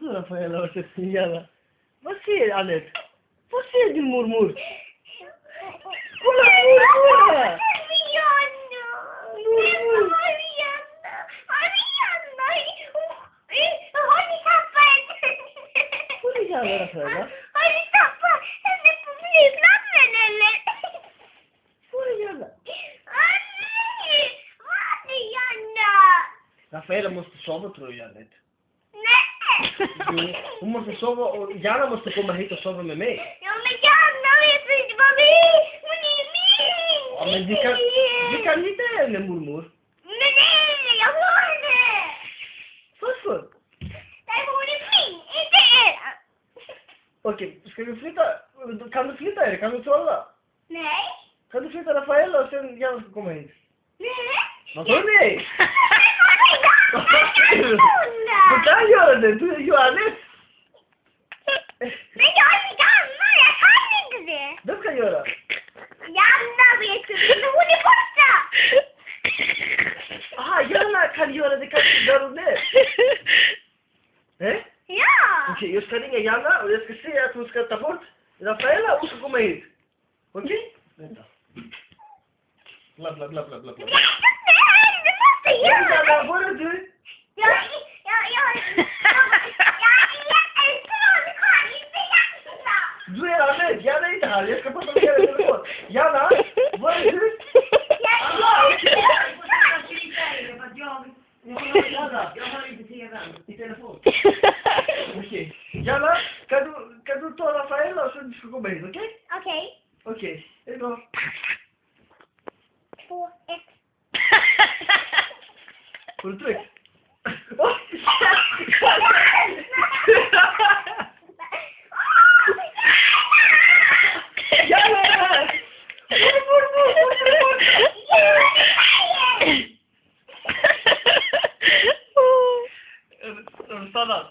du Rafaela och Cecilia? Vad ser Anette? Vad ser din mormor? Kolla mormor här! Rafaela? Har du tappat henne på flygplatsen eller? Får du göra? Vad är Janna? Rafaela måste sova tror jag, Anette. Nej! Hon måste sova och Janna måste komma hit och sova med mig. Ja men Janna vet inte vad vi är. Hon är min! Ja men vi kan lita henne mormor. Men nej, jag har henne! Varför? Nej, hon är min, inte er! Okej, ska vi flytta? Kan du flytta er? Kan du trolla? Nej. Kan du flytta Rafaela och sen Janna ska komma hit? Nej. Varför nej? Du Du kan göra det, du är ju Anette. Men jag är gammal, jag kan inte det. Vem kan göra? Janna vet du, men hon är borta. Aha, Janna kan göra det, kanske gör hon det. Ja. Okej, jag ska ringa Janna och jag ska säga att hon ska ta bort Rafaela och hon ska komma hit. Okej? Vänta. Bla bla bla bla bla bla. Jag är så snäll, du måste göra det. Janna, var är du? Jag är Du är Anette, Janna är inte här. Jag ska prata med henne i telefon. Janna, var är du? Jag har inte tvn i telefon. Okej. Janna, kan du ta Rafaela och sen du ska komma hit, okej? Okej. Okej, hejdå. 2, 1. Får du tryck? Janna! Stanna.